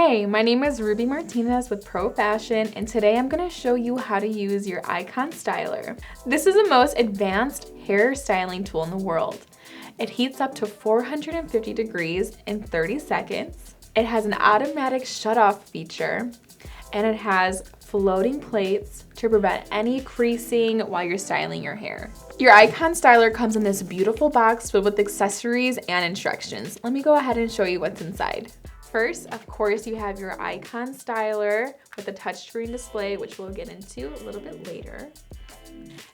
Hey, my name is Ruby Martinez with Profashion, and today I'm going to show you how to use your Icon Styler. This is the most advanced hair styling tool in the world. It heats up to 450 degrees in 30 seconds. It has an automatic shutoff feature, and it has floating plates to prevent any creasing while you're styling your hair. Your Icon Styler comes in this beautiful box filled with accessories and instructions. Let me go ahead and show you what's inside. First, of course, you have your Icon Styler with a touchscreen display, which we'll get into a little bit later.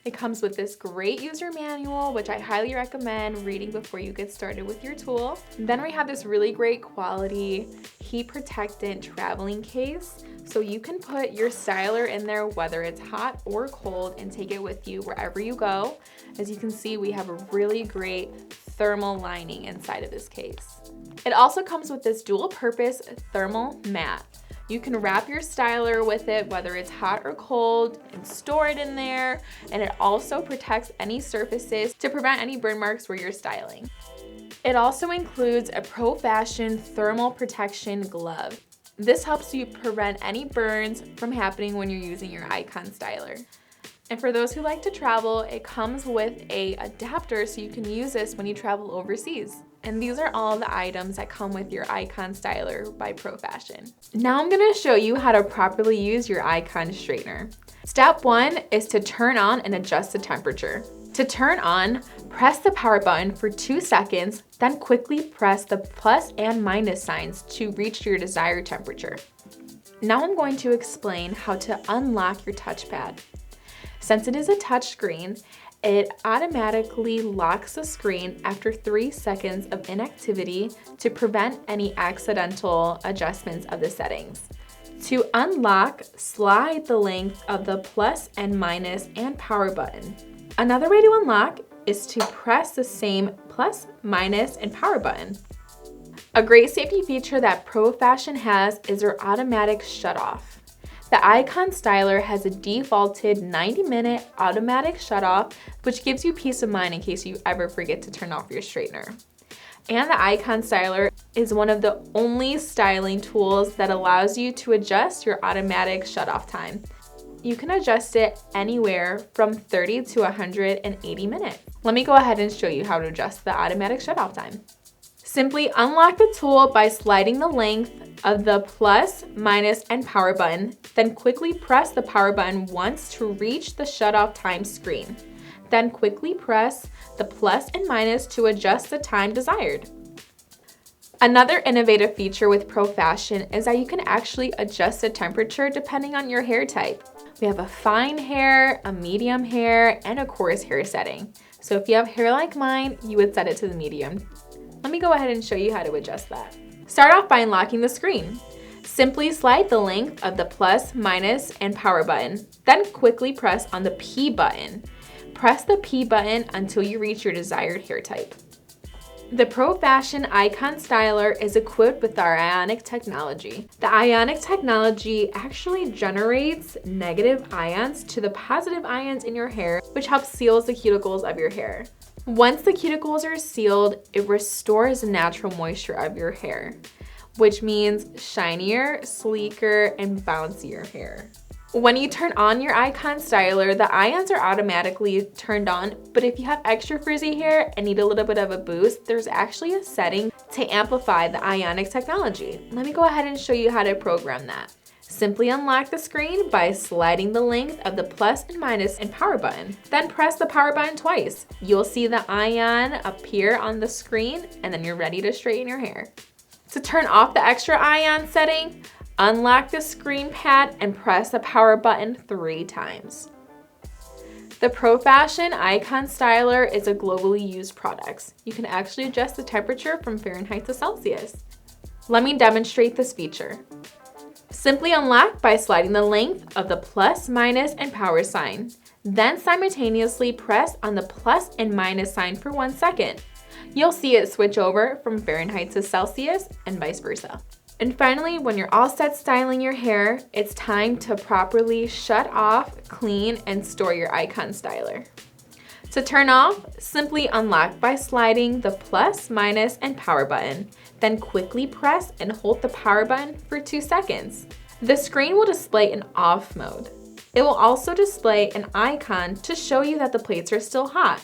It comes with this great user manual, which I highly recommend reading before you get started with your tool. Then we have this really great quality heat protectant traveling case, so you can put your styler in there whether it's hot or cold and take it with you wherever you go. As you can see, we have a really great thermal lining inside of this case. It also comes with this dual purpose thermal mat. You can wrap your styler with it, whether it's hot or cold, and store it in there. And it also protects any surfaces to prevent any burn marks where you're styling. It also includes a Profashion thermal protection glove. This helps you prevent any burns from happening when you're using your Icon Styler. And for those who like to travel, it comes with an adapter so you can use this when you travel overseas. And these are all the items that come with your Icon Styler by Profashion. Now I'm gonna show you how to properly use your Icon straightener. Step 1 is to turn on and adjust the temperature. To turn on, press the power button for 2 seconds, then quickly press the plus and minus signs to reach your desired temperature. Now I'm going to explain how to unlock your touchpad. Since it is a touch screen, it automatically locks the screen after 3 seconds of inactivity to prevent any accidental adjustments of the settings. To unlock, slide the length of the plus and minus and power button. Another way to unlock is to press the same plus, minus, and power button. A great safety feature that Profashion has is their automatic shutoff. The Icon Styler has a defaulted 90-minute automatic shutoff, which gives you peace of mind in case you ever forget to turn off your straightener. And the Icon Styler is one of the only styling tools that allows you to adjust your automatic shutoff time. You can adjust it anywhere from 30 to 180 minutes. Let me go ahead and show you how to adjust the automatic shutoff time. Simply unlock the tool by sliding the length of the plus, minus, and power button, then quickly press the power button once to reach the shutoff time screen. Then quickly press the plus and minus to adjust the time desired. Another innovative feature with Profashion is that you can actually adjust the temperature depending on your hair type. We have a fine hair, a medium hair, and a coarse hair setting. So if you have hair like mine, you would set it to the medium. Let me go ahead and show you how to adjust that. Start off by unlocking the screen. Simply slide the length of the plus, minus, and power button, then quickly press on the P button. Press the P button until you reach your desired hair type. The Profashion Icon Styler is equipped with our Ionic Technology. The Ionic Technology actually generates negative ions to the positive ions in your hair, which helps seal the cuticles of your hair. Once the cuticles are sealed, it restores the natural moisture of your hair, which means shinier, sleeker, and bouncier hair. When you turn on your Icon Styler, the ions are automatically turned on, but if you have extra frizzy hair and need a little bit of a boost, there's actually a setting to amplify the Ionic Technology. Let me go ahead and show you how to program that. Simply unlock the screen by sliding the length of the plus and minus and power button. Then press the power button twice. You'll see the ion appear on the screen, and then you're ready to straighten your hair. To turn off the extra ion setting, unlock the screen pad and press the power button 3 times. The Profashion Icon Styler is a globally used product. You can actually adjust the temperature from Fahrenheit to Celsius. Let me demonstrate this feature. Simply unlock by sliding the length of the plus, minus, and power sign. Then simultaneously press on the plus and minus sign for 1 second. You'll see it switch over from Fahrenheit to Celsius and vice versa. And finally, when you're all set styling your hair, it's time to properly shut off, clean, and store your Icon Styler. To turn off, simply unlock by sliding the plus, minus, and power button. Then quickly press and hold the power button for 2 seconds. The screen will display in off mode. It will also display an icon to show you that the plates are still hot.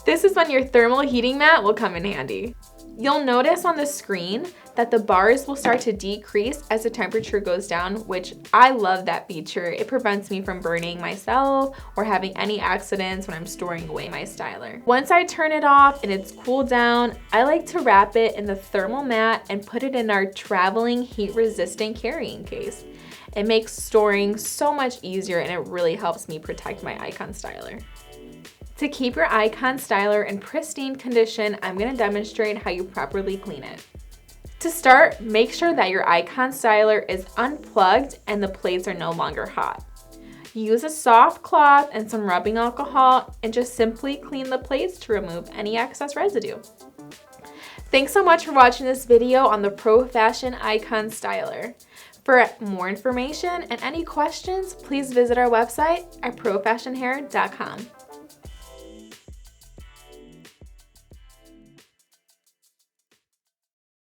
This is when your thermal heating mat will come in handy. You'll notice on the screen that the bars will start to decrease as the temperature goes down, which I love that feature. It prevents me from burning myself or having any accidents when I'm storing away my styler. Once I turn it off and it's cooled down, I like to wrap it in the thermal mat and put it in our traveling heat-resistant carrying case. It makes storing so much easier and it really helps me protect my Icon styler. To keep your Icon styler in pristine condition, I'm going to demonstrate how you properly clean it. To start, make sure that your Icon styler is unplugged and the plates are no longer hot. Use a soft cloth and some rubbing alcohol and just simply clean the plates to remove any excess residue. Thanks so much for watching this video on the Profashion Icon styler. For more information and any questions, please visit our website at profashionhair.com.